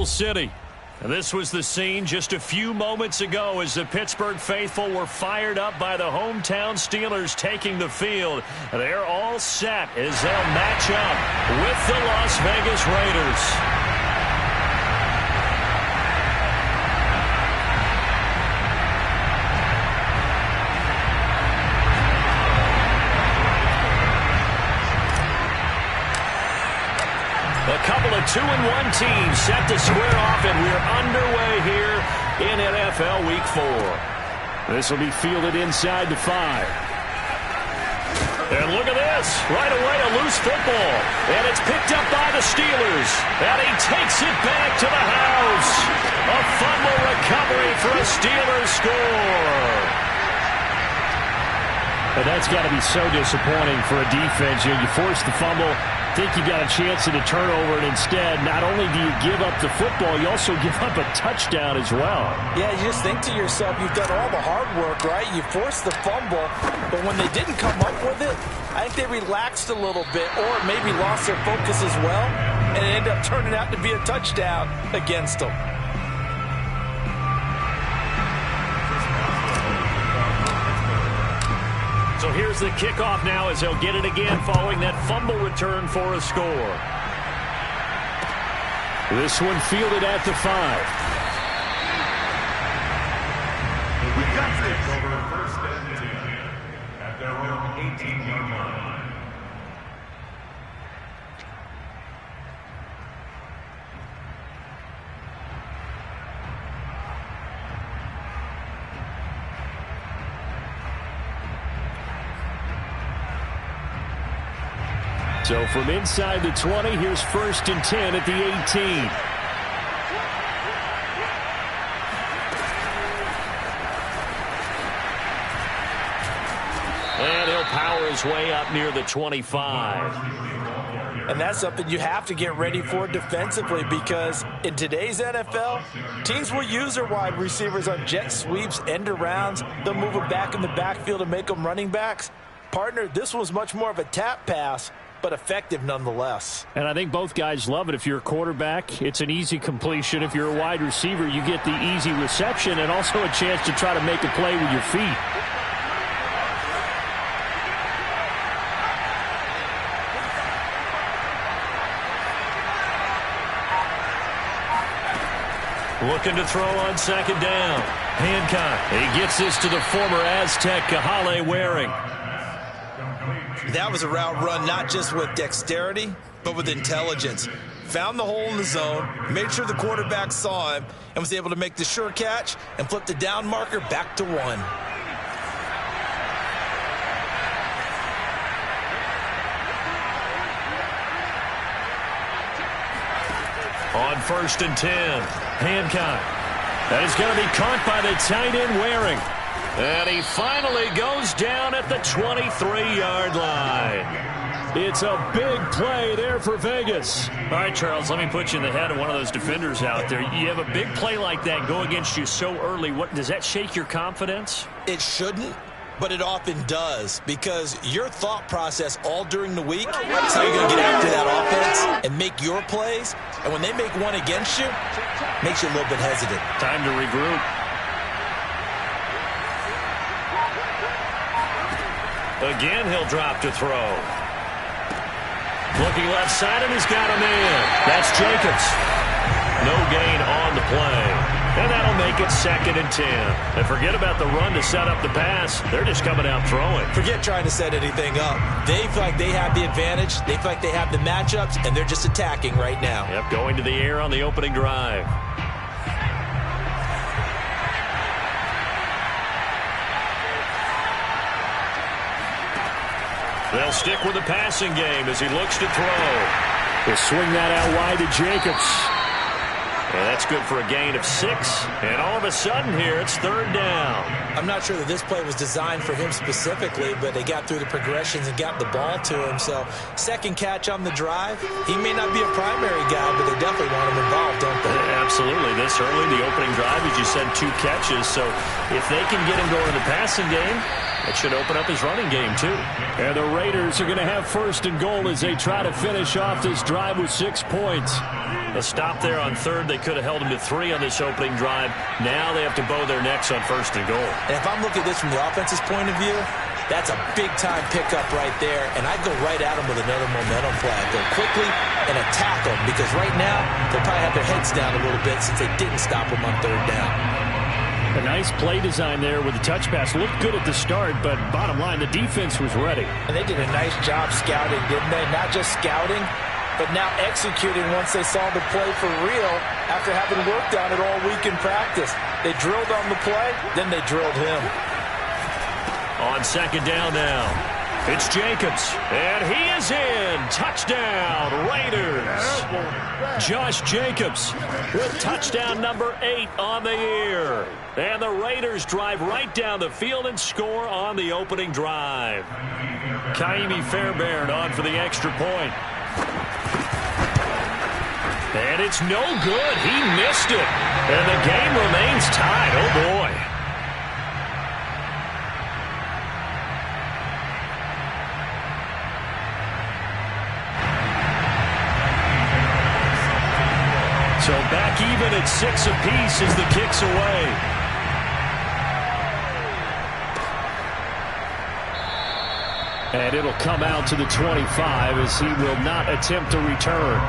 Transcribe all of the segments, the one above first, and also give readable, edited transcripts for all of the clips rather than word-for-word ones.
Kansas City. This was the scene just a few moments ago as the Pittsburgh faithful were fired up by the hometown Steelers taking the field. They're all set as they'll match up with the Las Vegas Raiders. A couple of 2-1 teams set to square off, and we're underway here in NFL Week 4. This will be fielded inside the 5. And look at this. Right away, a loose football. And it's picked up by the Steelers. And he takes it back to the house. A fumble recovery for a Steelers score. But that's got to be so disappointing for a defense. You force the fumble, think you got a chance at a turnover, and instead, not only do you give up the football, you also give up a touchdown as well. Yeah, you just think to yourself, you've done all the hard work, right? You forced the fumble, but when they didn't come up with it, I think they relaxed a little bit or maybe lost their focus as well, and it ended up turning out to be a touchdown against them. So here's the kickoff now as they'll get it again following that fumble return for a score. This one fielded at the 5. We got this over first and 10 at their own 18-yard line. So from inside the 20, here's 1st and 10 at the 18. And he'll power his way up near the 25. And that's something you have to get ready for defensively, because in today's NFL, teams will use their wide receivers on jet sweeps, end arounds. They'll move them back in the backfield and make them running backs. Partner, this was much more of a tap pass, but effective nonetheless. And I think both guys love it. If you're a quarterback, it's an easy completion. If you're a wide receiver, you get the easy reception and also a chance to try to make a play with your feet. Looking to throw on 2nd down. Hancock. He gets this to the former Aztec, Kahale Waring. That was a route run not just with dexterity, but with intelligence. Found the hole in the zone, made sure the quarterback saw him, and was able to make the sure catch and flip the down marker back to 1. On 1st and 10, Hancock. That is going to be caught by the tight end Waring. And he finally goes down at the 23-yard line. It's a big play there for Vegas. All right, Charles, let me put you in the head of one of those defenders out there. You have a big play like that go against you so early. What does that shake your confidence? It shouldn't, but it often does, because your thought process all during the week is how you're going to get after that offense and make your plays. And when they make one against you, makes you a little bit hesitant. Time to regroup. Again, he'll drop to throw. Looking left side, and he's got him in. That's Jacobs. No gain on the play. And that'll make it 2nd and 10. And forget about the run to set up the pass. They're just coming out throwing. Forget trying to set anything up. They feel like they have the advantage. They feel like they have the matchups, and they're just attacking right now. Yep, going to the air on the opening drive. They'll stick with the passing game as he looks to throw. He'll swing that out wide to Jacobs. And that's good for a gain of 6. And all of a sudden here, it's 3rd down. I'm not sure that this play was designed for him specifically, but they got through the progressions and got the ball to him. So 2nd catch on the drive. He may not be a primary guy, but they definitely want him involved, don't they? Absolutely. This early, the opening drive, as you said, 2 catches. So if they can get him going in the passing game, it should open up his running game, too. And the Raiders are going to have 1st and goal as they try to finish off this drive with 6 points. A stop there on 3rd. They could have held him to 3 on this opening drive. Now they have to bow their necks on 1st and goal. And if I'm looking at this from the offense's point of view, that's a big-time pickup right there. And I'd go right at him with another momentum play. I'd go quickly and attack them because right now they'll probably have their heads down a little bit since they didn't stop them on 3rd down. A nice play design there with the touch pass. Looked good at the start, but bottom line, the defense was ready. And they did a nice job scouting, didn't they? Not just scouting, but now executing once they saw the play for real after having worked on it all week in practice. They drilled on the play, then they drilled him. On 2nd down now, it's Jacobs, and he is in. Touchdown, Raiders. Josh Jacobs with touchdown number 8 on the year. And the Raiders drive right down the field and score on the opening drive. Ka'imi Fairbairn on for the extra point. And it's no good. He missed it. And the game remains tied. Oh, boy. So back even at 6 apiece as the kick's away. And it'll come out to the 25 as he will not attempt to return.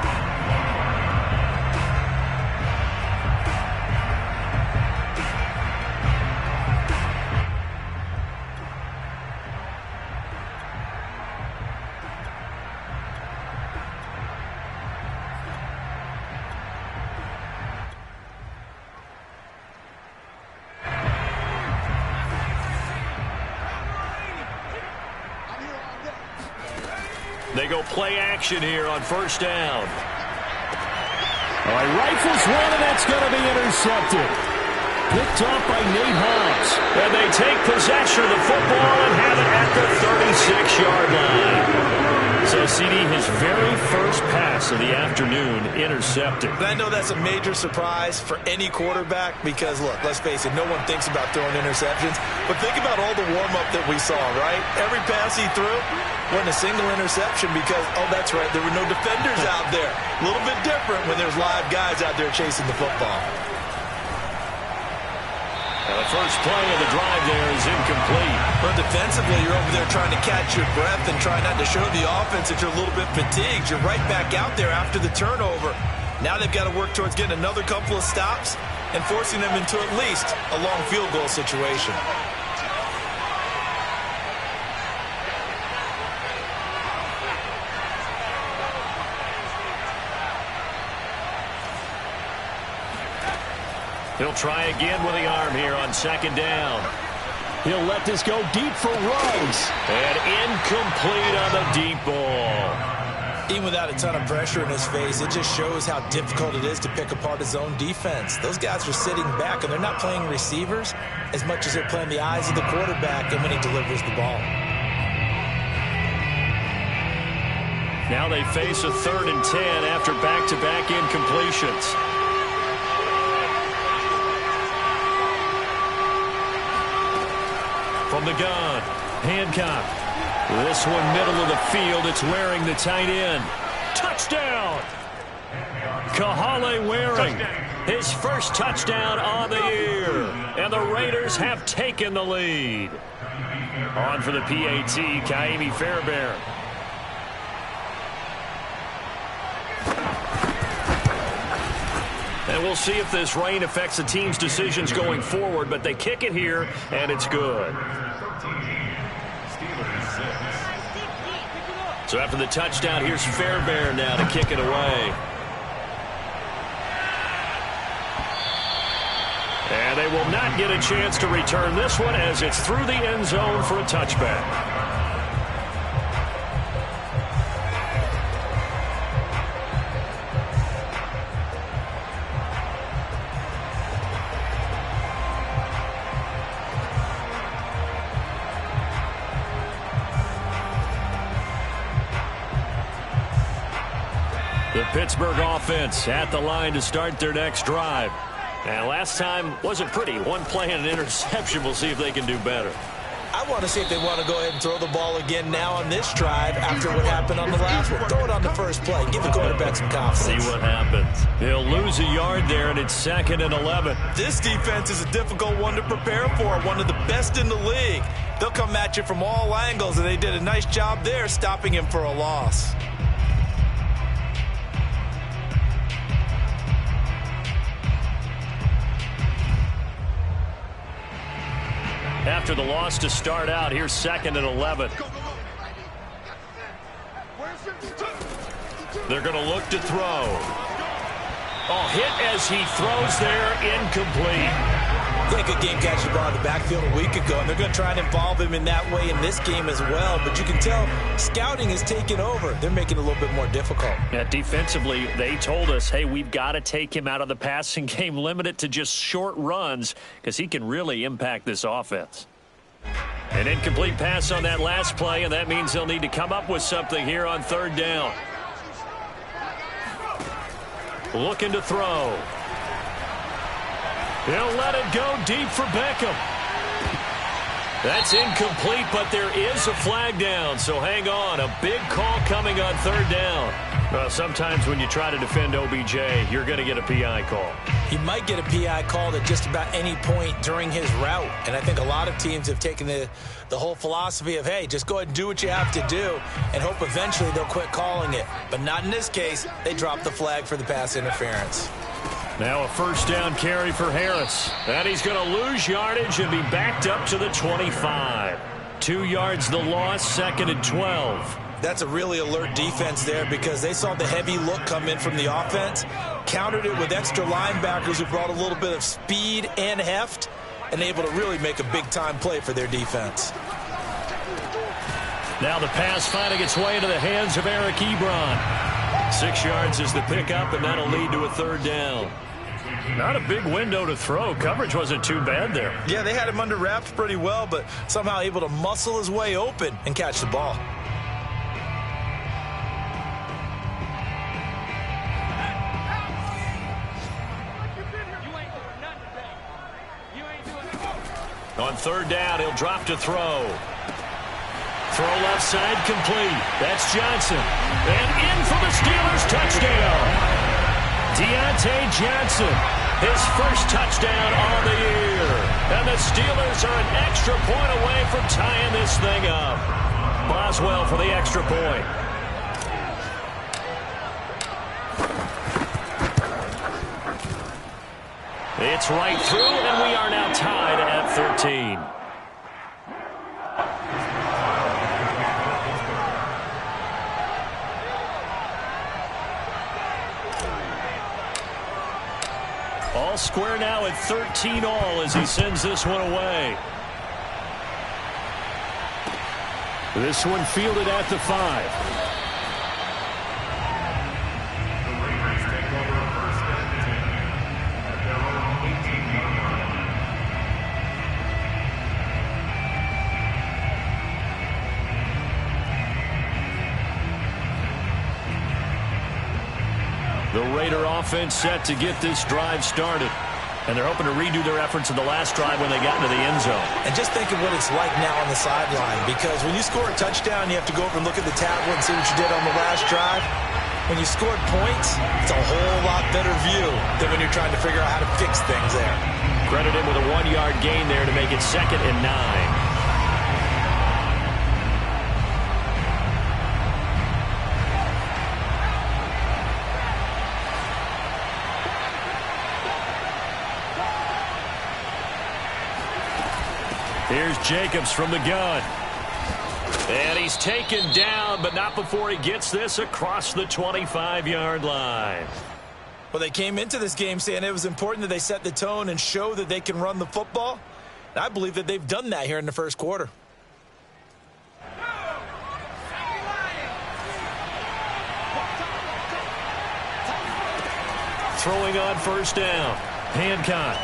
They go play action here on 1st down. All right, rifles one, and that's going to be intercepted. Picked off by Nate Hobbs. And they take possession of the football and have it at the 36-yard line. So, CD, his very first pass of the afternoon intercepted. And I know that's a major surprise for any quarterback because, look, let's face it, no one thinks about throwing interceptions. But think about all the warm-up that we saw, right? Every pass he threw wasn't a single interception because, oh, that's right, there were no defenders out there. A little bit different when there's live guys out there chasing the football. And the first play of the drive there is incomplete. But defensively, you're over there trying to catch your breath and try not to show the offense that you're a little bit fatigued. You're right back out there after the turnover. Now they've got to work towards getting another couple of stops and forcing them into at least a long field goal situation. He'll try again with the arm here on 2nd down. He'll let this go deep for Ruggs. And incomplete on the deep ball. Even without a ton of pressure in his face, it just shows how difficult it is to pick apart his own defense. Those guys are sitting back, and they're not playing receivers as much as they're playing the eyes of the quarterback and when he delivers the ball. Now they face a 3rd and 10 after back-to-back incompletions. From the gun, Hancock. This one middle of the field. It's Waring, the tight end. Touchdown! Kahale Waring, his first touchdown on the year. And the Raiders have taken the lead. On for the PAT, Ka'imi Fairbairn. And we'll see if this rain affects the team's decisions going forward, but they kick it here, and it's good. So after the touchdown, here's Fairbairn now to kick it away. And they will not get a chance to return this one as it's through the end zone for a touchback. The Pittsburgh offense at the line to start their next drive. And last time wasn't pretty. One play and an interception. We'll see if they can do better. I want to see if they want to go ahead and throw the ball again now on this drive after what happened on the last one. Throw it on the first play. Give the quarterback some confidence. See what happens. He'll lose a yard there, and it's 2nd and 11. This defense is a difficult one to prepare for, one of the best in the league. They'll come at you from all angles, and they did a nice job there stopping him for a loss. After the loss to start out, here's 2nd and 11. They're going to look to throw. Oh, hit as he throws there, incomplete. He had a good game catching the ball in the backfield a week ago, and they're going to try and involve him in that way in this game as well. But you can tell scouting is taking over. They're making it a little bit more difficult. Yeah, defensively, they told us, hey, we've got to take him out of the passing game, limit it to just short runs, because he can really impact this offense. An incomplete pass on that last play, and that means they'll need to come up with something here on 3rd down. Looking to throw. He'll let it go deep for Beckham. That's incomplete, but there is a flag down, so hang on. A big call coming on 3rd down. Well, sometimes when you try to defend OBJ, you're going to get a PI call. He might get a PI called at just about any point during his route, and I think a lot of teams have taken the whole philosophy of, hey, just go ahead and do what you have to do and hope eventually they'll quit calling it. But not in this case. They dropped the flag for the pass interference. Now a 1st down carry for Harris. And he's going to lose yardage and be backed up to the 25. 2 yards the loss, 2nd and 12. That's a really alert defense there because they saw the heavy look come in from the offense, countered it with extra linebackers who brought a little bit of speed and heft, and able to really make a big-time play for their defense. Now the pass finding its way into the hands of Eric Ebron. 6 yards is the pickup, and that'll lead to a 3rd down. Not a big window to throw. Coverage wasn't too bad there. Yeah, they had him under wraps pretty well, but somehow able to muscle his way open and catch the ball. On 3rd down, he'll drop to throw. Throw left side complete. That's Johnson. And in for the Steelers touchdown. Deontay Johnson, his first touchdown on the year. And the Steelers are an extra point away from tying this thing up. Boswell for the extra point. It's right through, and we are now tied at 13. All square now at 13 all as he sends this one away. This one fielded at the 5. The Raider offense set to get this drive started. And they're hoping to redo their efforts in the last drive when they got into the end zone. And just think of what it's like now on the sideline, because when you score a touchdown, you have to go over and look at the tablet and see what you did on the last drive. When you scored points, it's a whole lot better view than when you're trying to figure out how to fix things there. Credit him with a 1-yard gain there to make it 2nd and 9. Here's Jacobs from the gun. And he's taken down, but not before he gets this across the 25-yard line. Well, they came into this game saying it was important that they set the tone and show that they can run the football. And I believe that they've done that here in the first quarter. Throwing on 1st down. Hancock.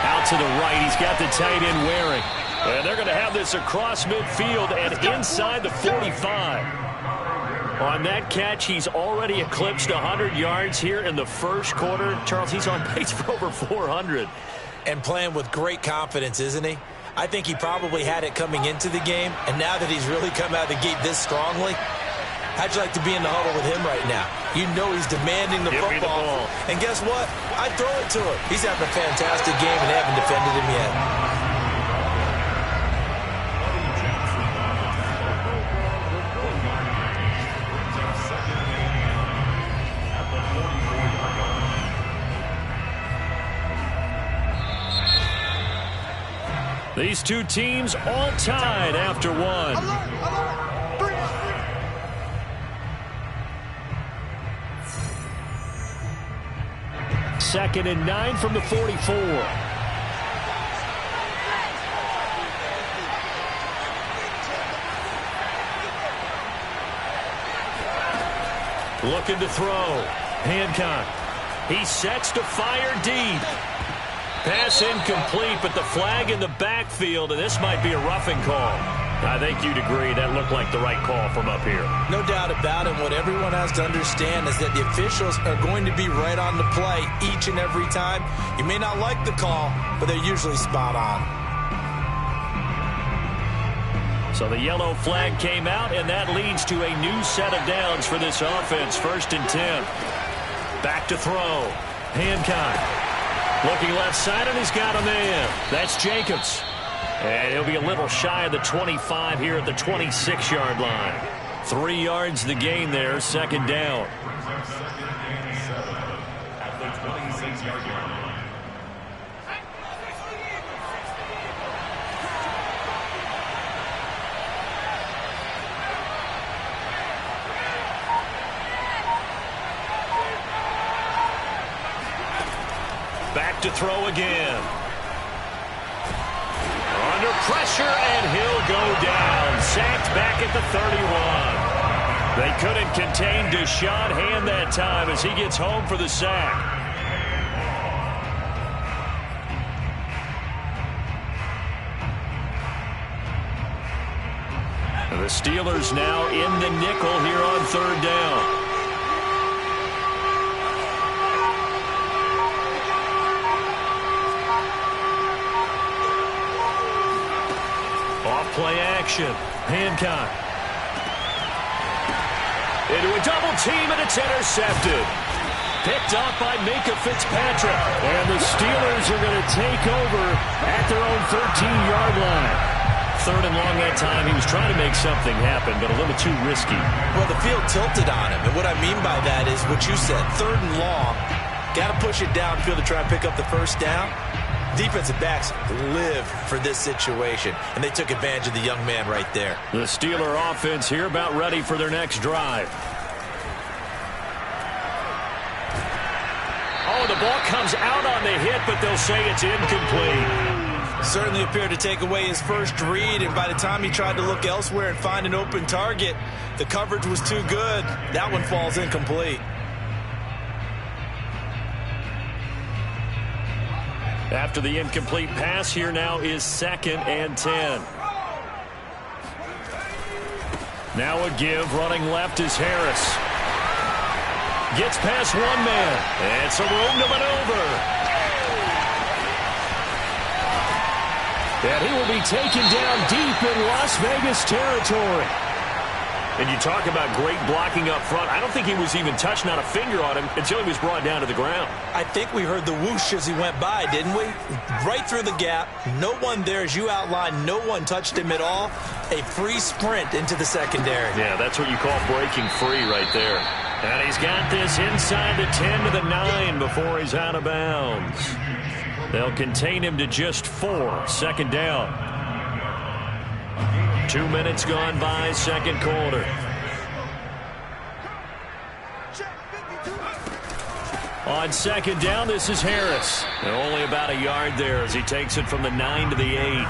Out to the right, he's got the tight end Waring. And they're going to have this across midfield and inside the 45. On that catch, he's already eclipsed 100 yards here in the first quarter. Charles, he's on pace for over 400. And playing with great confidence, isn't he? I think he probably had it coming into the game, and now that he's really come out of the gate this strongly, how'd you like to be in the huddle with him right now? You know he's demanding the football. And guess what? I'd throw it to him. He's having a fantastic game, and they haven't defended him yet. These two teams all tied after one. Second and 9 from the 44. Looking to throw. Hancock. He sets to fire deep. Pass incomplete, but the flag in the backfield, and this might be a roughing call. I think you'd agree that looked like the right call from up here. No doubt about it. What everyone has to understand is that the officials are going to be right on the play each and every time. You may not like the call, but they're usually spot on. So the yellow flag came out, and that leads to a new set of downs for this offense. 1st and 10. Back to throw. Hancock. Looking left side, and he's got a man. That's Jacobs. And he'll be a little shy of the 25 here at the 26-yard line. 3 yards the gain there, 2nd down. At the 26-yard line. Back to throw again. Under pressure, and he'll go down. Sacked back at the 31. They couldn't contain Deshaun Hand that time as he gets home for the sack. The Steelers now in the nickel here on 3rd down. Play action. Hancock. Into a double team, and it's intercepted. Picked up by Minkah Fitzpatrick. And the Steelers are going to take over at their own 13-yard line. 3rd and long that time. He was trying to make something happen, but a little too risky. Well, the field tilted on him. And what I mean by that is what you said. 3rd and long. Got to push it downfield to try and pick up the first down. Defensive backs live for this situation, and they took advantage of the young man right there. The Steeler offense here about ready for their next drive. Oh, the ball comes out on the hit, but they'll say it's incomplete. Certainly appeared to take away his first read, and by the time he tried to look elsewhere and find an open target, the coverage was too good. That one falls incomplete. After the incomplete pass, here now is 2nd and 10. Now a give, running left is Harris. Gets past one man, and some room to maneuver. And he will be taken down deep in Las Vegas territory. And you talk about great blocking up front. I don't think he was even touched, not a finger on him, until he was brought down to the ground. I think we heard the whoosh as he went by, didn't we? Right through the gap. No one there, as you outlined. No one touched him at all. A free sprint into the secondary. Yeah, that's what you call breaking free right there. And he's got this inside the 10 to the 9 before he's out of bounds. They'll contain him to just 4. 2nd down. 2 minutes gone by, 2nd quarter. On 2nd down, this is Harris. And only about a yard there as he takes it from the 9 to the 8.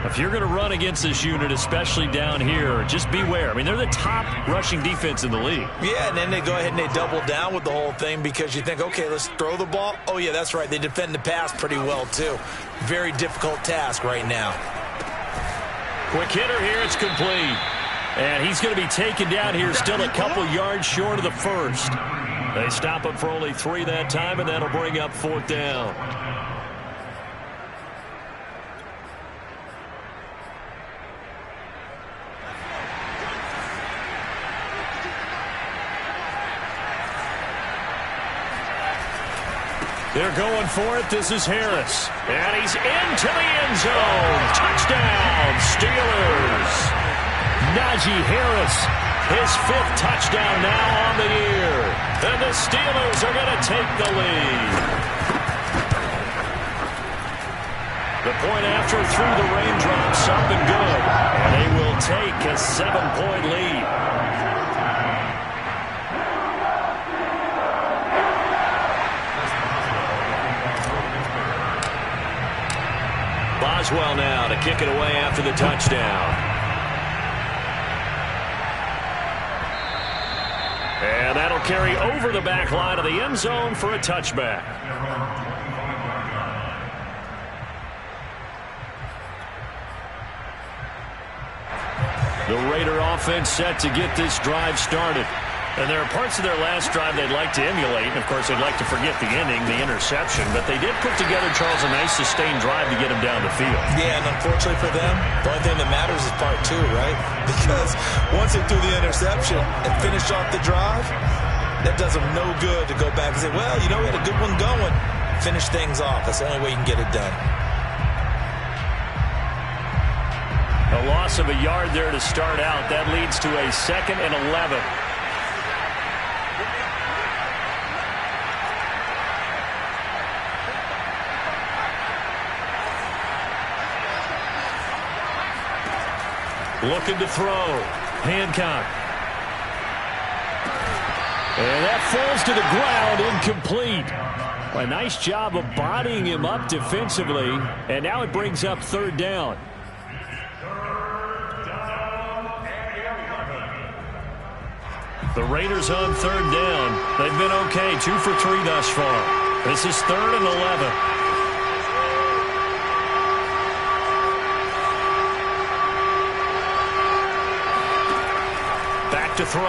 If you're going to run against this unit, especially down here, just beware. I mean, they're the top rushing defense in the league. Yeah, and then they go ahead and they double down with the whole thing because you think, okay, let's throw the ball. Oh, yeah, that's right. They defend the pass pretty well, too. Very difficult task right now. Quick hitter here, it's complete. And he's going to be taken down here, still a couple yards short of the first. They stop him for only 3 that time, and that'll bring up 4th down. They're going for it. This is Harris. And he's into the end zone. Touchdown, Steelers. Najee Harris, his 5th touchdown now on the year. And the Steelers are going to take the lead. The point after through the raindrops, something good. And they will take a 7-point lead. Boswell now to kick it away after the touchdown. And that'll carry over the back line of the end zone for a touchback. The Raider offense set to get this drive started. And there are parts of their last drive they'd like to emulate. And, of course, they'd like to forget the ending, the interception. But they did put together, Charles, a nice sustained drive to get them down the field. Yeah, and unfortunately for them, the only thing that matters is part 2, right? Because once they threw the interception and finished off the drive, that does them no good to go back and say, well, you know, we had a good one going. Finish things off. That's the only way you can get it done. A loss of a yard there to start out. That leads to a 2nd and 11. Looking to throw. Hancock. And that falls to the ground, incomplete. A nice job of bodying him up defensively. And now it brings up 3rd down. The Raiders on 3rd down. They've been okay, 2 for 3 thus far. This is 3rd and 11. To throw.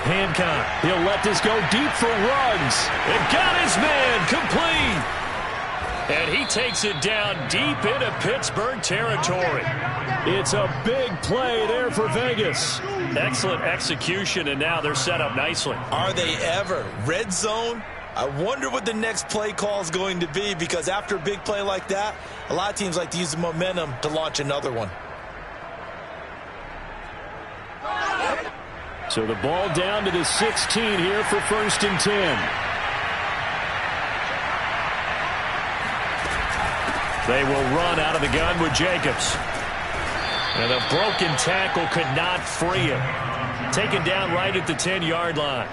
Hancock. He'll let this go deep for Ruggs. And got his man complete. And he takes it down deep into Pittsburgh territory. It's a big play there for Vegas. Excellent execution, and now they're set up nicely. Are they ever? Red zone? I wonder what the next play call is going to be, because after a big play like that, a lot of teams like to use the momentum to launch another one. So the ball down to the 16 here for 1st and 10. They will run out of the gun with Jacobs. And a broken tackle could not free him. Taken down right at the 10-yard line.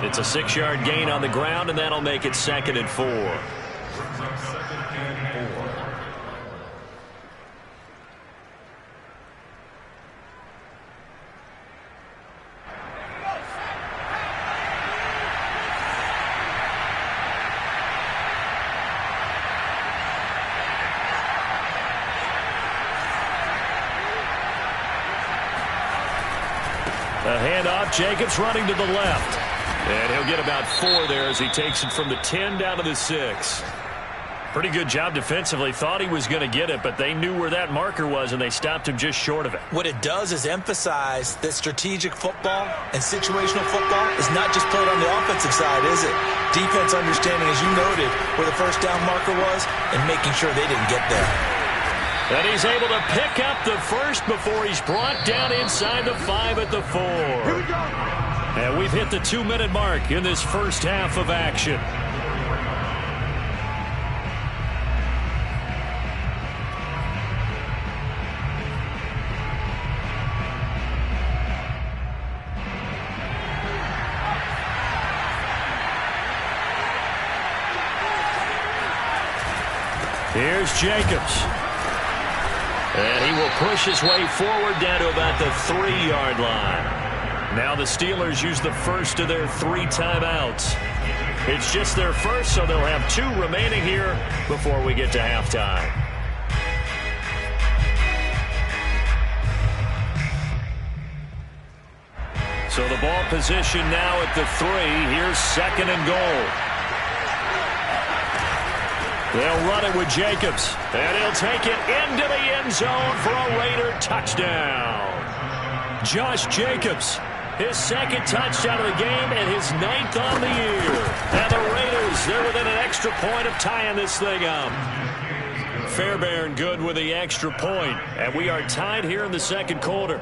It's a 6-yard gain on the ground, and that'll make it 2nd and 4. A handoff, Jacobs running to the left. And he'll get about 4 there as he takes it from the 10 down to the 6. Pretty good job defensively. Thought he was going to get it, but they knew where that marker was, and they stopped him just short of it. What it does is emphasize that strategic football and situational football is not just played on the offensive side, is it? Defense understanding, as you noted, where the first down marker was and making sure they didn't get there. And he's able to pick up the first before he's brought down inside the 5 at the 4. Here we go. And we've hit the 2-minute mark in this first half of action. Here's Jacobs. And he will push his way forward down to about the 3-yard line. Now the Steelers use the first of their 3 timeouts. It's just their first, so they'll have 2 remaining here before we get to halftime. So the ball position now at the 3. Here's 2nd and goal. They'll run it with Jacobs. And he'll take it into the end zone for a Raider touchdown. Josh Jacobs, his 2nd touchdown of the game and his 9th on the year. And the Raiders, they're within an extra point of tying this thing up. Fairbairn good with the extra point. And we are tied here in the 2nd quarter.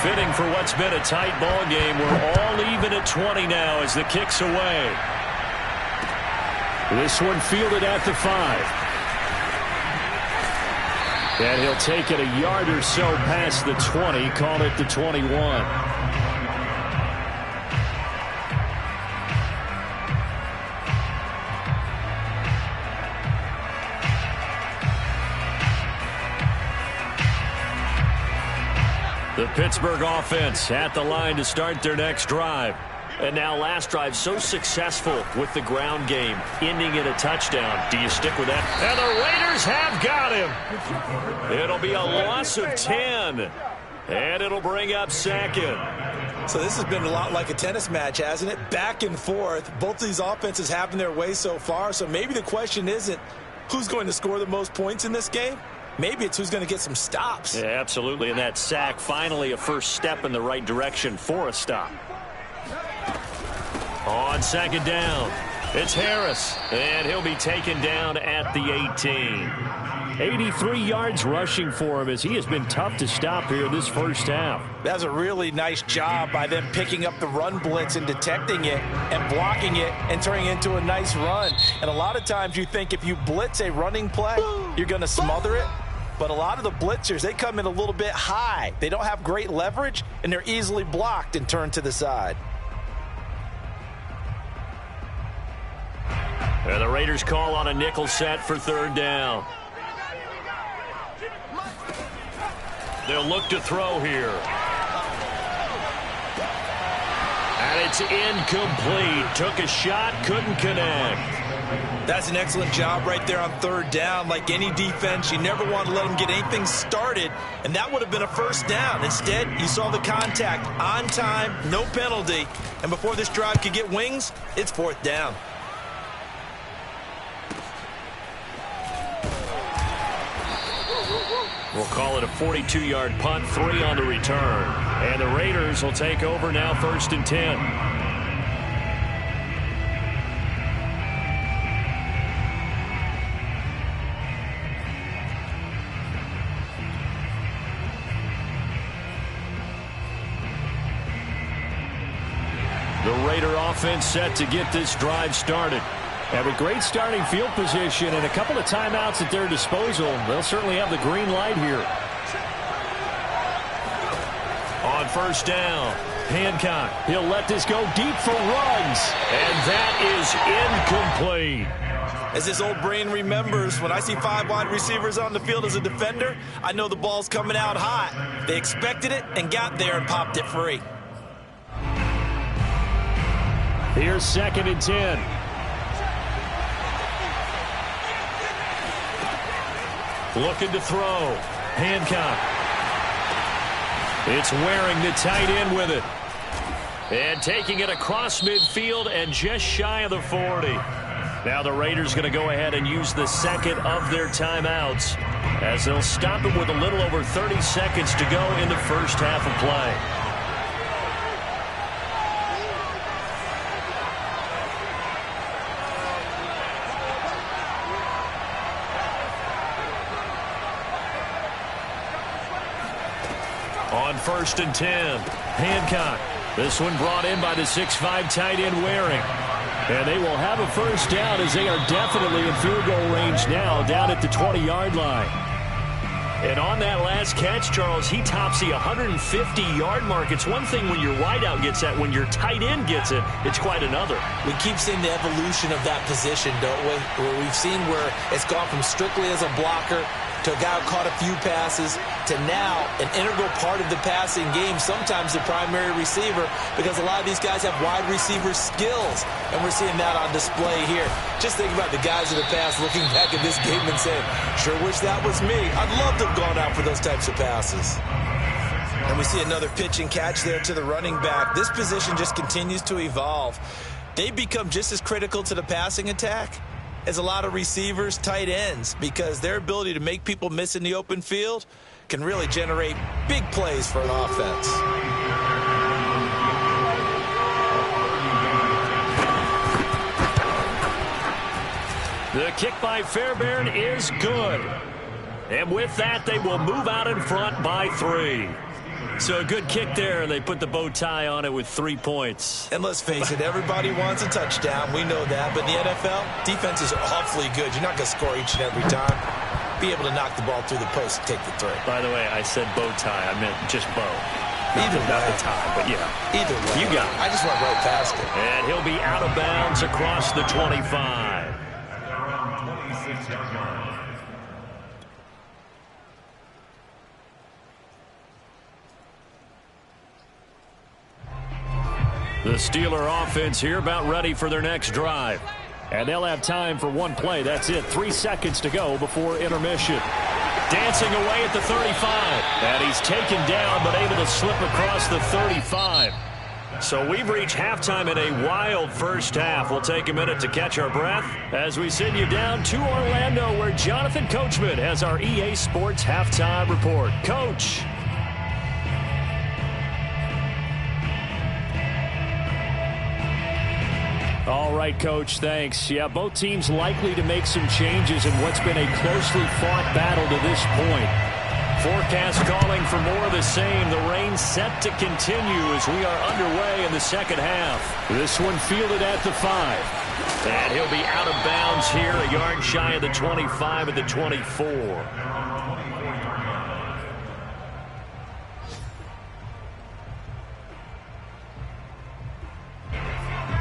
Fitting for what's been a tight ball game. We're all even at 20 now as the kick's away. This one fielded at the 5. And he'll take it a yard or so past the 20, call it the 21. The Pittsburgh offense at the line to start their next drive. And now last drive so successful with the ground game, ending in a touchdown. Do you stick with that? And the Raiders have got him. It'll be a loss of 10. And it'll bring up 2nd. So this has been a lot like a tennis match, hasn't it? Back and forth. Both of these offenses having their way so far. So maybe the question isn't who's going to score the most points in this game. Maybe it's who's going to get some stops. Yeah, absolutely. And that sack, finally a first step in the right direction for a stop. On 2nd down, it's Harris. And he'll be taken down at the 18. 83 yards rushing for him as he has been tough to stop here this first half. That's a really nice job by them picking up the run blitz and detecting it and blocking it and turning it into a nice run. And a lot of times you think if you blitz a running play, you're going to smother it. But a lot of the blitzers, they come in a little bit high. They don't have great leverage, and they're easily blocked and turned to the side. And the Raiders call on a nickel set for 3rd down. They'll look to throw here. And it's incomplete. Took a shot, couldn't connect. That's an excellent job right there on 3rd down. Like any defense, you never want to let them get anything started, and that would have been a first down. Instead, you saw the contact on time, no penalty, and before this drive could get wings, it's 4th down. We'll call it a 42-yard punt, 3 on the return. And the Raiders will take over now 1st and 10. The Raider offense set to get this drive started. Have a great starting field position and a couple of timeouts at their disposal. They'll certainly have the green light here. On 1st down, Hancock. He'll let this go deep for runs. And that is incomplete. As his old brain remembers, when I see 5 wide receivers on the field as a defender, I know the ball's coming out hot. They expected it and got there and popped it free. Here's 2nd and 10. Looking to throw. Hancock. It's Waring, the tight end, with it. And taking it across midfield and just shy of the 40. Now the Raiders going to go ahead and use the 2nd of their timeouts as they'll stop it with a little over 30 seconds to go in the first half of play. On 1st and 10, Hancock. This one brought in by the 6'5" tight end Waring. And they will have a first down as they are definitely in field goal range now down at the 20-yard line. And on that last catch, Charles, he tops the 150-yard mark. It's one thing when your wideout gets that. When your tight end gets it, it's quite another. We keep seeing the evolution of that position, don't we? Where we've seen where it's gone from strictly as a blocker to a guy who caught a few passes to now an integral part of the passing game, sometimes the primary receiver, because a lot of these guys have wide receiver skills, and we're seeing that on display here. Just think about the guys in the past looking back at this game and saying, sure wish that was me. I'd love to have gone out for those types of passes. And we see another pitch and catch there to the running back. This position just continues to evolve. They become just as critical to the passing attack as a lot of receivers, tight ends, because their ability to make people miss in the open field can really generate big plays for an offense. The kick by Fairbairn is good. And with that, they will move out in front by 3. So a good kick there, and they put the bow tie on it with 3 points. And let's face it, everybody wants a touchdown. We know that. But in the NFL, defenses are awfully good. You're not going to score each and every time. Be able to knock the ball through the post and take the throw. By the way, I said bow tie. I meant just bow. Not the tie, but yeah. Either way. You got it. I just went right past it. And he'll be out of bounds across the 25. The Steeler offense here about ready for their next drive. And they'll have time for one play. That's it. 3 seconds to go before intermission. Dancing away at the 35. And he's taken down but able to slip across the 35. So we've reached halftime in a wild first half. We'll take a minute to catch our breath as we send you down to Orlando, where Jonathan Coachman has our EA Sports halftime report. Coach. All right, Coach, thanks. Yeah, both teams likely to make some changes in what's been a closely fought battle to this point. Forecast calling for more of the same. The rain set to continue as we are underway in the second half. This one fielded at the 5. And he'll be out of bounds here, a yard shy of the 25 at the 24.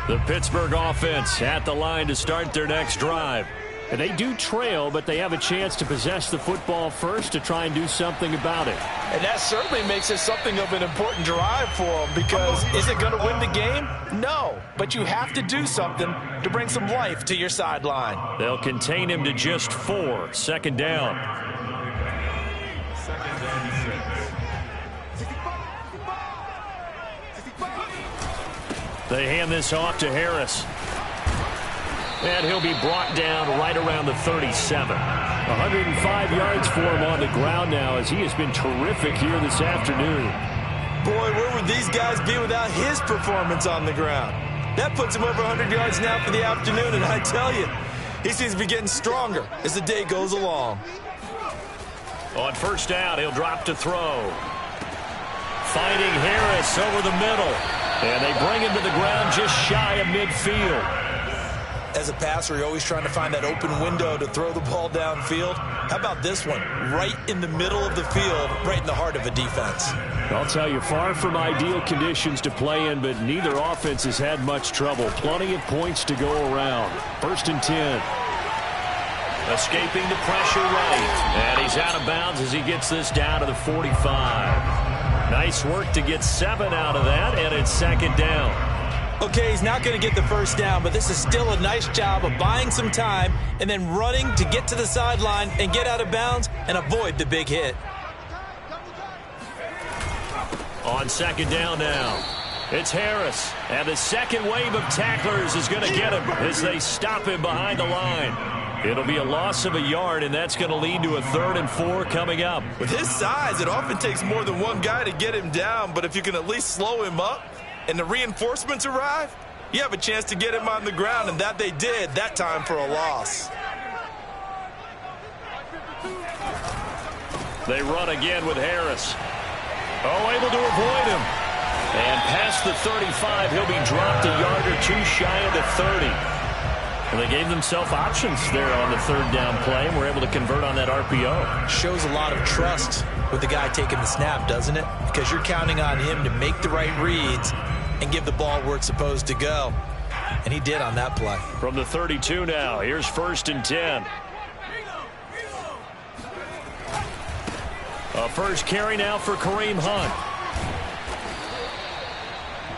The Pittsburgh offense at the line to start their next drive. And they do trail, but they have a chance to possess the football first to try and do something about it. And that certainly makes it something of an important drive for them, because is it going to win the game? No, but you have to do something to bring some life to your sideline. They'll contain him to just 4. Second down. They hand this off to Harris. And he'll be brought down right around the 37. 105 yards for him on the ground now, as he has been terrific here this afternoon. Boy, where would these guys be without his performance on the ground? That puts him over 100 yards now for the afternoon, and I tell you, he seems to be getting stronger as the day goes along. On first down, he'll drop to throw. Finding Harris over the middle. And they bring him to the ground just shy of midfield. As a passer, you're always trying to find that open window to throw the ball downfield. How about this one? Right in the middle of the field, right in the heart of a defense. I'll tell you, far from ideal conditions to play in, but neither offense has had much trouble. Plenty of points to go around. First and 10. Escaping the pressure right. And he's out of bounds as he gets this down to the 45. Nice work to get 7 out of that, and it's second down. Okay, he's not going to get the first down, but this is still a nice job of buying some time and then running to get to the sideline and get out of bounds and avoid the big hit. On second down now, it's Harris, and the second wave of tacklers is going to get him as they stop him behind the line. It'll be a loss of a yard, and that's going to lead to a 3rd and 4 coming up. With his size, it often takes more than one guy to get him down, but if you can at least slow him up and the reinforcements arrive, you have a chance to get him on the ground, and that they did, that time for a loss. They run again with Harris. Oh, able to avoid him. And past the 35, he'll be dropped a yard or 2 shy of the 30. And they gave themselves options there on the third down play and were able to convert on that RPO. Shows a lot of trust with the guy taking the snap, doesn't it? Because you're counting on him to make the right reads and give the ball where it's supposed to go. And he did on that play. From the 32 now, here's 1st and 10. A first carry now for Kareem Hunt.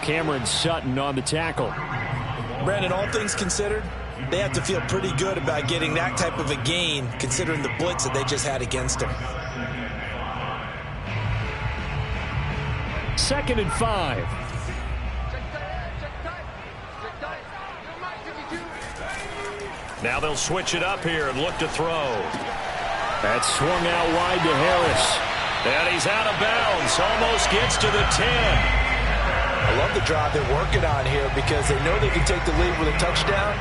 Cameron Sutton on the tackle. Brandon, all things considered, they have to feel pretty good about getting that type of a gain, considering the blitz that they just had against them. 2nd and 5. Now they'll switch it up here and look to throw. That's swung out wide to Harris. And he's out of bounds. Almost gets to the 10. I love the drive they're working on here because they know they can take the lead with a touchdown.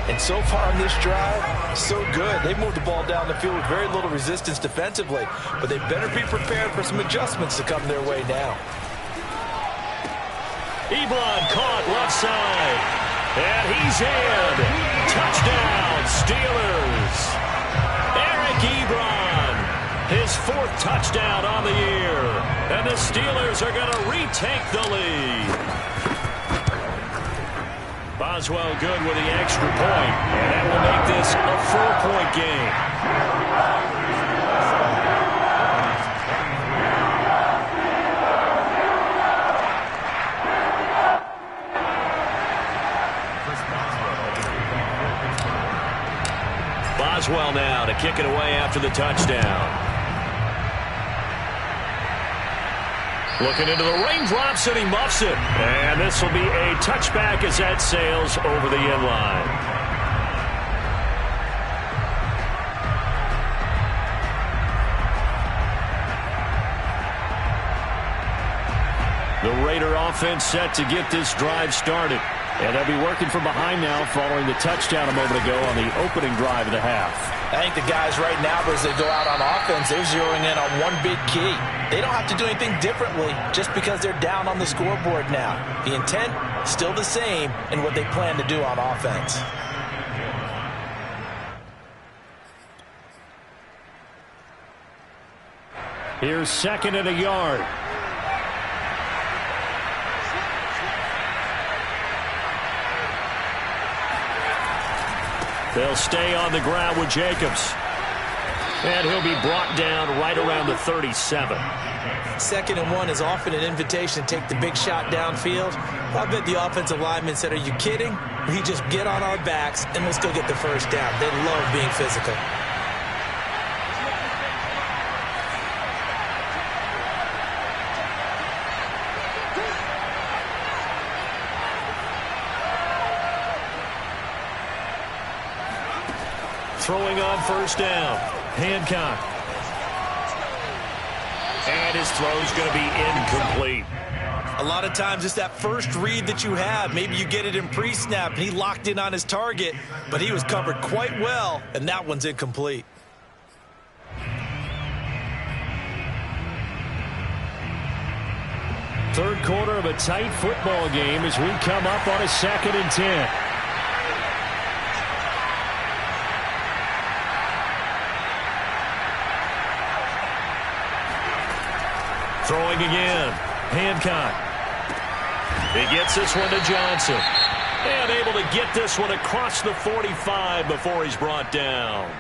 And so far on this drive, so good. They moved the ball down the field with very little resistance defensively. But they better be prepared for some adjustments to come their way now. Ebron caught left side. And he's in. Touchdown, Steelers. Eric Ebron, his 4th touchdown on the year. And the Steelers are going to retake the lead. Boswell good with the extra point, and that will make this a 4-point game. Boswell now to kick it away after the touchdown. Looking into the raindrops, and he muffs it. And this will be a touchback as that sails over the end line. The Raider offense set to get this drive started. And they'll be working from behind now following the touchdown a moment ago on the opening drive of the half. I think the guys right now, as they go out on offense, they're zeroing in on one big key. They don't have to do anything differently just because they're down on the scoreboard now. The intent, still the same in what they plan to do on offense. Here's 2nd and a yard. They'll stay on the ground with Jacobs. And he'll be brought down right around the 37. 2nd and 1 is often an invitation to take the big shot downfield. I bet the offensive lineman said, are you kidding? We just get on our backs and let's go get the first down. They love being physical. Throwing on 1st down. Hancock. And his throw's going to be incomplete. A lot of times it's that first read that you have. Maybe you get it in pre-snap, and he locked in on his target, but he was covered quite well, and that one's incomplete. Third quarter of a tight football game as we come up on a 2nd and 10. Throwing again. Hancock. He gets this one to Johnson. And able to get this one across the 45 before he's brought down.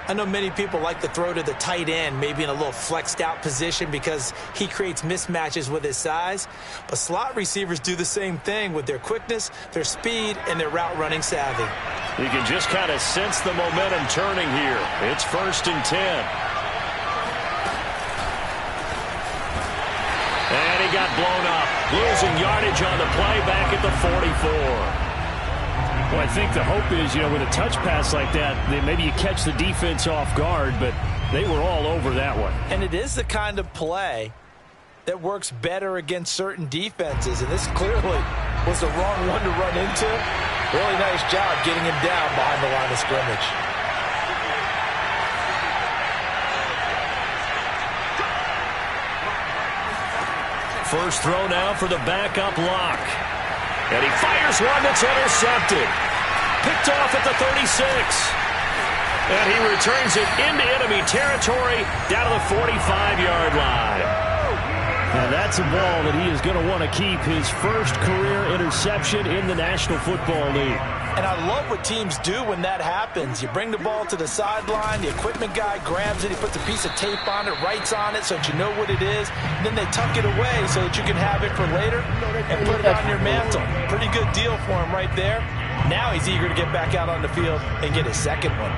I know many people like to throw to the tight end, maybe in a little flexed out position because he creates mismatches with his size. But slot receivers do the same thing with their quickness, their speed, and their route running savvy. You can just kind of sense the momentum turning here. It's 1st and 10. And he got blown up, losing yardage on the play back at the 44. Well, I think the hope is, with a touch pass like that, maybe you catch the defense off guard, but they were all over that one. And it is the kind of play that works better against certain defenses, and this clearly was the wrong one to run into. Really nice job getting him down behind the line of scrimmage. First throw now for the backup Locke. And he fires one that's intercepted. picked off at the 36. And he returns it into enemy territory down to the 45-yard line. And that's a ball that he is going to want to keep, his first career interception in the National Football League. And I love what teams do when that happens. You bring the ball to the sideline, the equipment guy grabs it, he puts a piece of tape on it, writes on it so that you know what it is, and then they tuck it away so that you can have it for later and put it on your mantle. Pretty good deal for him right there. Now he's eager to get back out on the field and get his second one.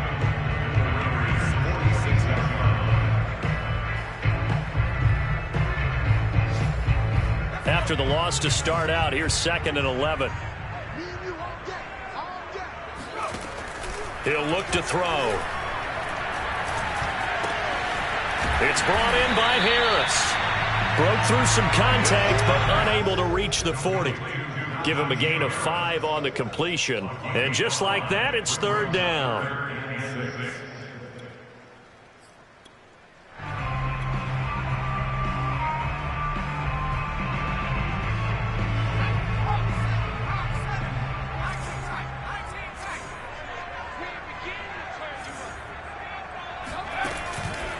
After the loss to start out, here's 2nd and 11. He'll look to throw. It's brought in by Harris. Broke through some contact, but unable to reach the 40. Give him a gain of 5 on the completion. And just like that, it's 3rd down.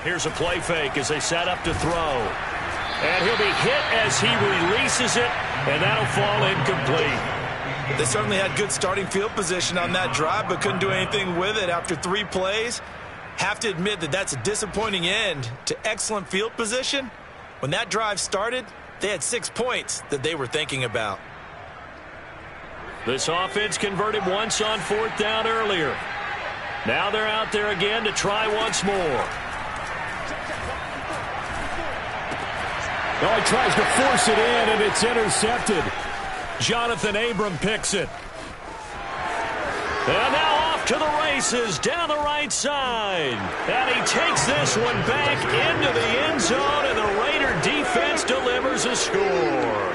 Here's a play fake as they set up to throw. And he'll be hit as he releases it, and that'll fall incomplete. They certainly had good starting field position on that drive, but couldn't do anything with it after 3 plays. Have to admit that that's a disappointing end to excellent field position. When that drive started, they had 6 points that they were thinking about. This offense converted once on 4th down earlier. Now they're out there again to try once more. Oh, he tries to force it in, and it's intercepted. Jonathan Abram picks it. And now off to the races down the right side. And he takes this one back into the end zone, and the Raider defense delivers a score.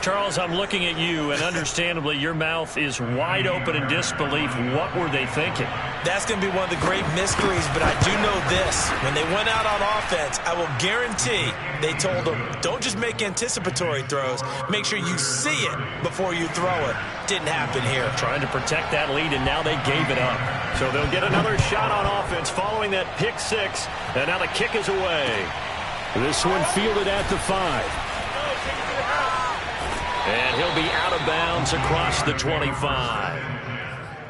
Charles, I'm looking at you, and understandably, your mouth is wide open in disbelief. What were they thinking? That's going to be one of the great mysteries, but I do know this. When they went out on offense, I will guarantee they told them, don't just make anticipatory throws. Make sure you see it before you throw it. Didn't happen here. Trying to protect that lead, and now they gave it up. So they'll get another shot on offense following that pick 6, and now the kick is away. This one fielded at the 5. And he'll be out of bounds across the 25.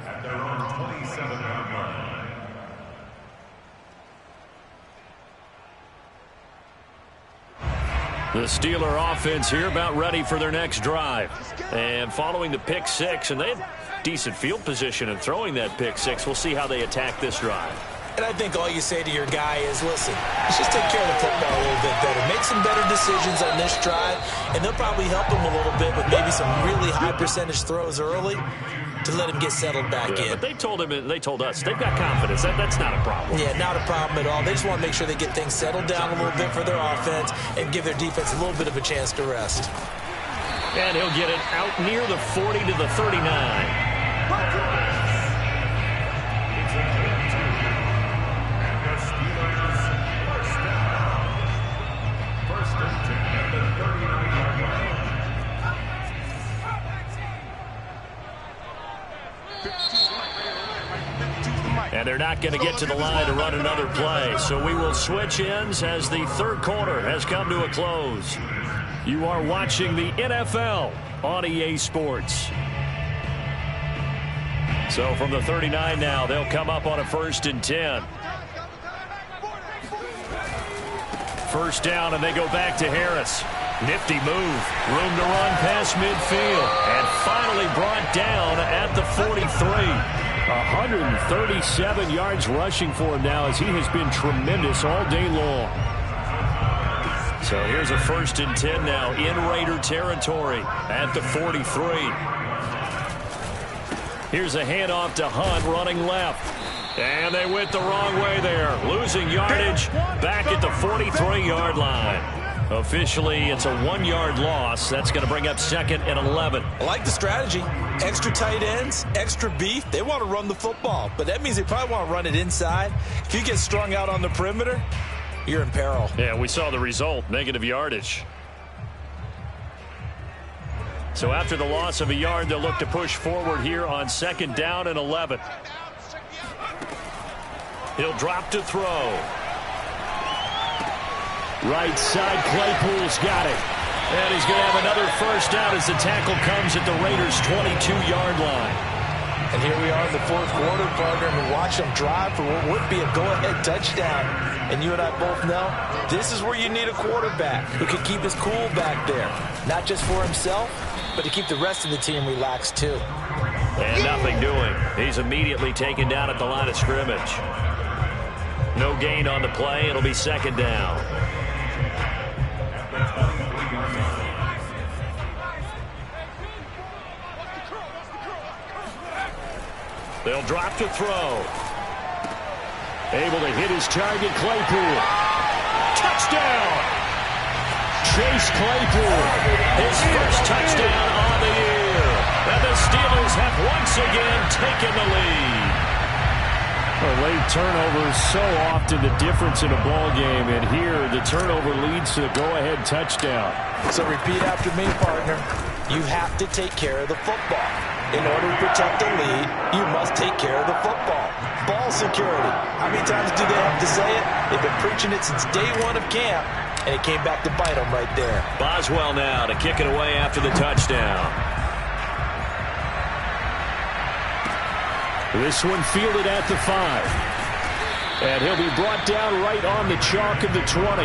At their own 27-yard line. The Steeler offense here about ready for their next drive. And following the pick 6, and they had decent field position in throwing that pick 6. We'll see how they attack this drive. And I think all you say to your guy is, listen, let's just take care of the football a little bit better. Make some better decisions on this drive, and they'll probably help him a little bit with maybe some really high percentage throws early to let him get settled back in. But they told us, they've got confidence. That's not a problem. Yeah, not a problem at all. They just want to make sure they get things settled down a little bit for their offense and give their defense a little bit of a chance to rest. And he'll get it out near the 40 to the 39. And they're not going to get to the line to run another play. So we will switch ends as the 3rd quarter has come to a close. You are watching the NFL on EA Sports. So from the 39 now, they'll come up on a 1st and 10. 1st down, and they go back to Harris. Nifty move. Room to run past midfield. And finally brought down at the 43. 137 yards rushing for him now, as he has been tremendous all day long. So here's a 1st and 10 now in Raider territory at the 43. Here's a handoff to Hunt running left. And they went the wrong way there. Losing yardage back at the 43-yard line. Officially, it's a 1-yard loss. That's going to bring up 2nd and 11. I like the strategy. Extra tight ends, extra beef. They want to run the football, but that means they probably want to run it inside. If you get strung out on the perimeter, you're in peril. Yeah, we saw the result, negative yardage. So after the loss of a yard, they'll look to push forward here on 2nd down and 11. He'll drop to throw. Right side, Claypool's got it. And he's going to have another first down as the tackle comes at the Raiders' 22-yard line. And here we are in the 4th quarter, partner, and we watch them drive for what would be a go-ahead touchdown. And you and I both know this is where you need a quarterback who can keep his cool back there. Not just for himself, but to keep the rest of the team relaxed too. And nothing doing. He's immediately taken down at the line of scrimmage. No gain on the play. It'll be 2nd down. They'll drop to throw. Able to hit his target, Claypool. Touchdown! Chase Claypool, his first touchdown on the year. And the Steelers have once again taken the lead. Late turnovers so often the difference in a ball game, and here the turnover leads to the go-ahead touchdown. So repeat after me, partner. You have to take care of the football. In order to protect the lead, you must take care of the football. Ball security. How many times do they have to say it? They've been preaching it since day one of camp, and it came back to bite them right there. Boswell now to kick it away after the touchdown. This one fielded at the 5. And he'll be brought down right on the chalk of the 20.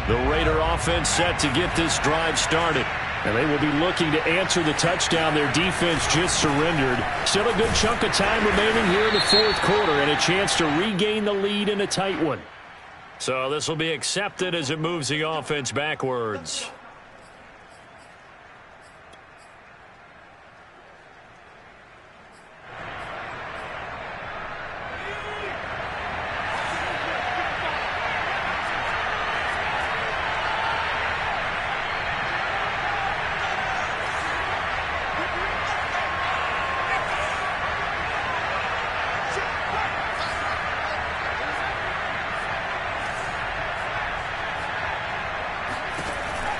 The Raider offense set to get this drive started. And they will be looking to answer the touchdown their defense just surrendered. Still a good chunk of time remaining here in the 4th quarter and a chance to regain the lead in a tight one. So this will be accepted as it moves the offense backwards.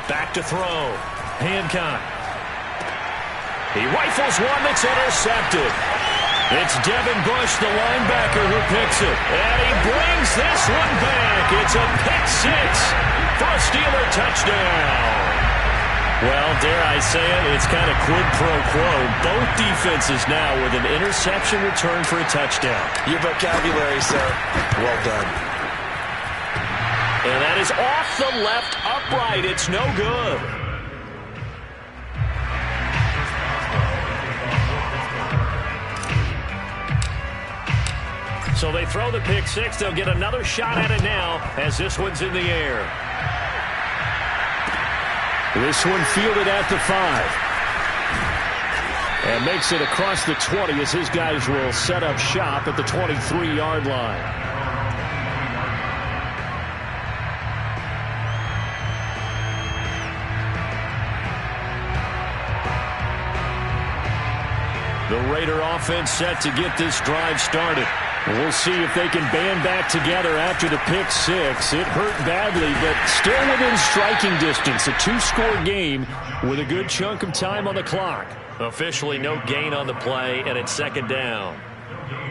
Back to throw. Hancock. He rifles one that's intercepted. It's Devin Bush, the linebacker, who picks it. And he brings this one back. It's a pick 6 for a Steeler touchdown. Well, dare I say it, it's kind of quid pro quo. Both defenses now with an interception return for a touchdown. Your vocabulary, sir. Well done. And that is off the left upright. It's no good. So they throw the pick 6. They'll get another shot at it now as this one's in the air. This one fielded at the 5. And makes it across the 20 as his guys will set up shop at the 23-yard line. The Raider offense set to get this drive started. We'll see if they can band back together after the pick 6. It hurt badly, but still within striking distance. A 2-score game with a good chunk of time on the clock. Officially no gain on the play, and it's 2nd down.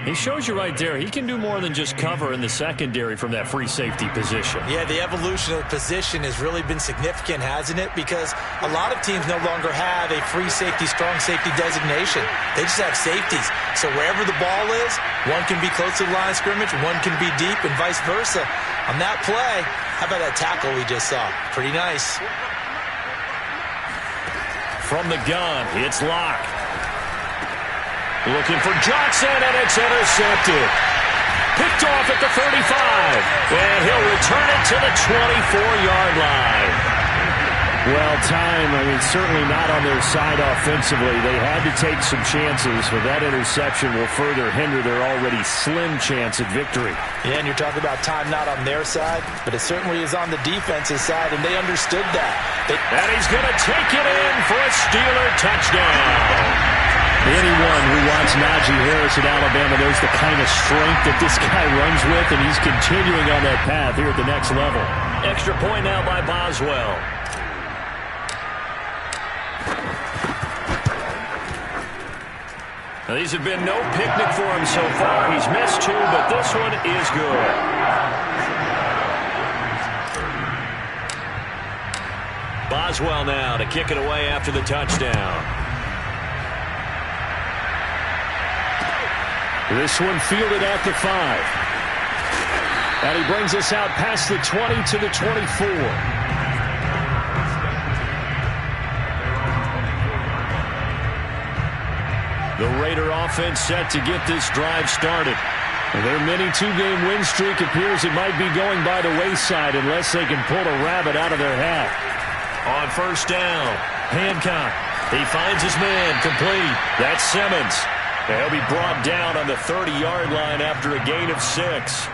He shows you right there, he can do more than just cover in the secondary from that free safety position. Yeah, the evolution of the position has really been significant, hasn't it? Because a lot of teams no longer have a free safety, strong safety designation. They just have safeties. So wherever the ball is, one can be close to the line of scrimmage, one can be deep, and vice versa. On that play, how about that tackle we just saw? Pretty nice. From the gun, it's Locke. Looking for Johnson, and it's intercepted. Picked off at the 35. And he'll return it to the 24-yard line. Well, time, certainly not on their side offensively. They had to take some chances, but that interception will further hinder their already slim chance at victory. Yeah, and you're talking about time not on their side, but it certainly is on the defensive side, and they understood that. And he's going to take it in for a Steeler touchdown. Anyone who watched Najee Harris at Alabama knows the kind of strength that this guy runs with, and he's continuing on that path here at the next level. Extra point now by Boswell. Now, these have been no picnic for him so far. He's missed 2, but this one is good. Boswell now to kick it away after the touchdown. This one fielded at the 5. And he brings us out past the 20 to the 24. The Raider offense set to get this drive started. Their mini 2-game win streak appears it might be going by the wayside unless they can pull a rabbit out of their hat. On first down, Hancock. He finds his man, complete. That's Simmons. He'll be brought down on the 30-yard line after a gain of 6.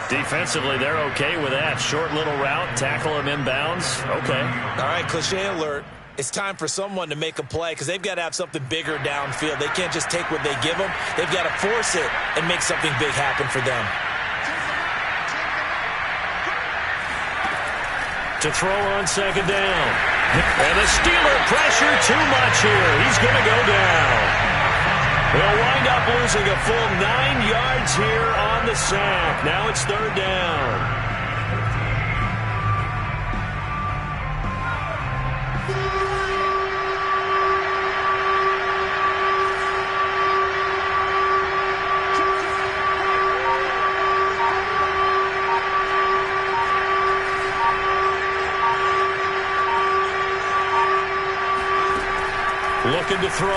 Defensively, they're okay with that. Short little route, tackle him inbounds. Okay. All right, cliche alert. It's time for someone to make a play because they've got to have something bigger downfield. They can't just take what they give them. They've got to force it and make something big happen for them. To throw on second down. And the Steeler pressure too much here. He's going to go down. They'll wind up losing a full 9 yards here on the sack. Now it's third down. Looking to throw.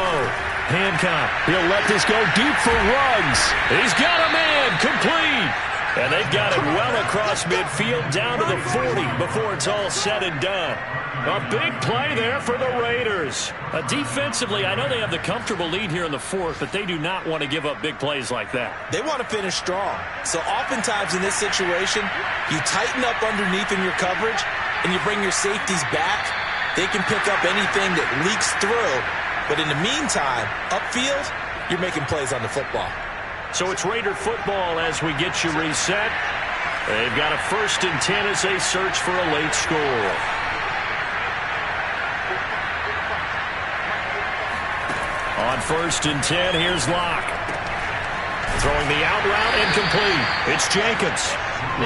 Hancock. He'll let this go deep for Ruggs. He's got a man. Complete. And they've got it well across midfield down to the 40 before it's all said and done. A big play there for the Raiders. Defensively, I know they have the comfortable lead here in the 4th, but they do not want to give up big plays like that. They want to finish strong. So oftentimes in this situation, you tighten up underneath in your coverage, and you bring your safeties back. They can pick up anything that leaks through. But in the meantime, upfield, you're making plays on the football. So it's Raider football as we get you reset. They've got a 1st and 10 as they search for a late score. On 1st and 10, here's Locke. Throwing the out route incomplete. It's Jacobs.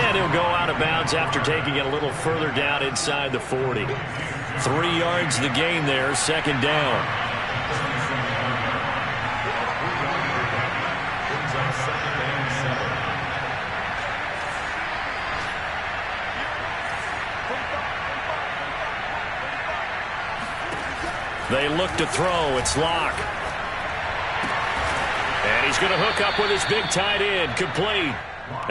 And he'll go out of bounds after taking it a little further down inside the 40. 3 yards the gain there, second down. They look to throw. It's Locke. And he's going to hook up with his big tight end. Complete.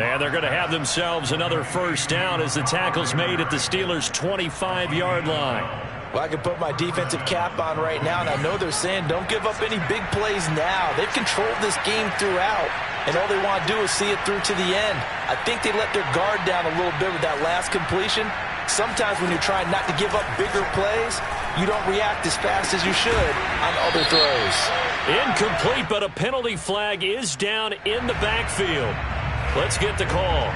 And they're going to have themselves another first down as the tackle's made at the Steelers' 25-yard line. Well, I can put my defensive cap on right now, and I know they're saying don't give up any big plays now. They've controlled this game throughout, and all they want to do is see it through to the end. I think they let their guard down a little bit with that last completion. Sometimes when you're trying not to give up bigger plays, you don't react as fast as you should on other throws. Incomplete, but a penalty flag is down in the backfield. Let's get the call.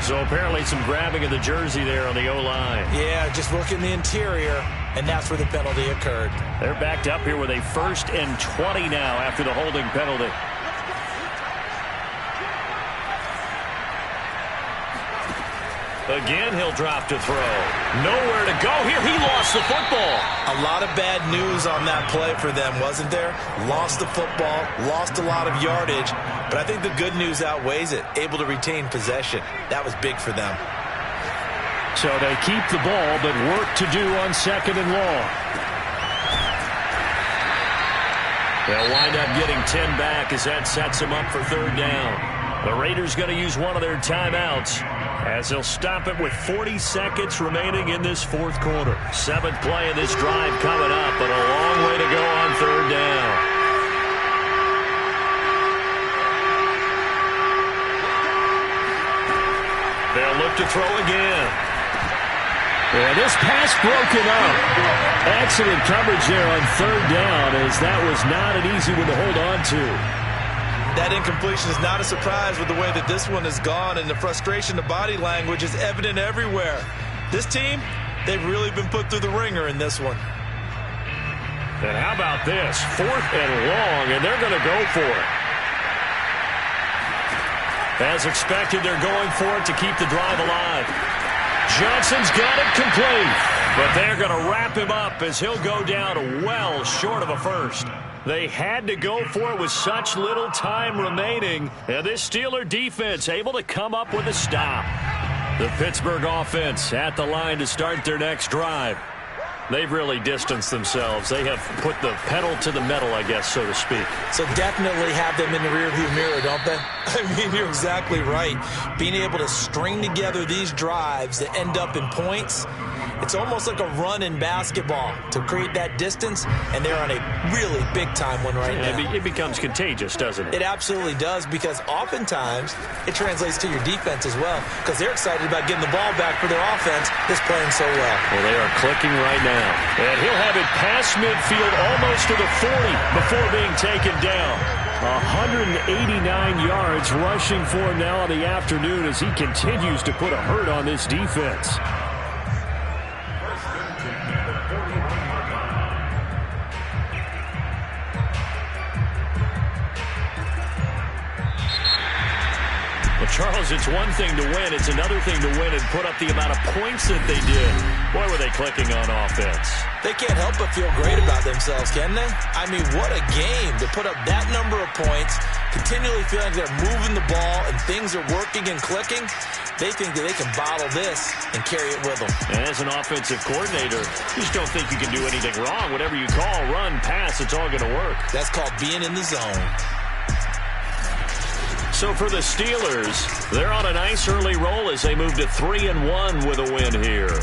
So apparently some grabbing of the jersey there on the O-line. Yeah, just look in the interior, and that's where the penalty occurred. They're backed up here with a 1st and 20 now after the holding penalty. Again, he'll drop to throw. Nowhere to go here. He lost the football. A lot of bad news on that play for them, wasn't there? Lost the football, lost a lot of yardage, but I think the good news outweighs it. Able to retain possession. That was big for them. So they keep the ball, but work to do on 2nd and long. They'll wind up getting 10 back as that sets them up for 3rd down. The Raiders going to use one of their timeouts as they'll stop it with 40 seconds remaining in this 4th quarter. 7th play of this drive coming up, but a long way to go on 3rd down. They'll look to throw again. And this pass broken up. Excellent coverage there on third down, as that was not an easy one to hold on to. That incompletion is not a surprise with the way that this one has gone, and the frustration, the body language is evident everywhere. This team, they've really been put through the ringer in this one. And how about this? 4th and long, and they're going to go for it. As expected, they're going for it to keep the drive alive. Johnson's got it complete, but they're going to wrap him up as he'll go down well short of a first. They had to go for it with such little time remaining, and this Steeler defense able to come up with a stop. The Pittsburgh offense at the line to start their next drive. They've really distanced themselves. They have put the pedal to the metal, I guess, so to speak. So definitely have them in the rearview mirror, don't they? I mean, you're exactly right. Being able to string together these drives that end up in points, it's almost like a run in basketball to create that distance, and they're on a really big-time one right now. It becomes contagious, doesn't it? It absolutely does, because oftentimes it translates to your defense as well, because they're excited about getting the ball back for their offense that's playing so well. Well, they are clicking right now. And he'll have it past midfield almost to the 40 before being taken down. 189 yards rushing for him now in the afternoon as he continues to put a hurt on this defense. Well, Charles, it's one thing to win. It's another thing to win and put up the amount of points that they did. Boy, were they clicking on offense. They can't help but feel great about themselves, can they? I mean, what a game to put up that number of points, continually feeling they're moving the ball and things are working and clicking. They think that they can bottle this and carry it with them. And as an offensive coordinator, you just don't think you can do anything wrong. Whatever you call, run, pass, it's all going to work. That's called being in the zone. So for the Steelers, they're on a nice early roll as they move to 3-1 with a win here.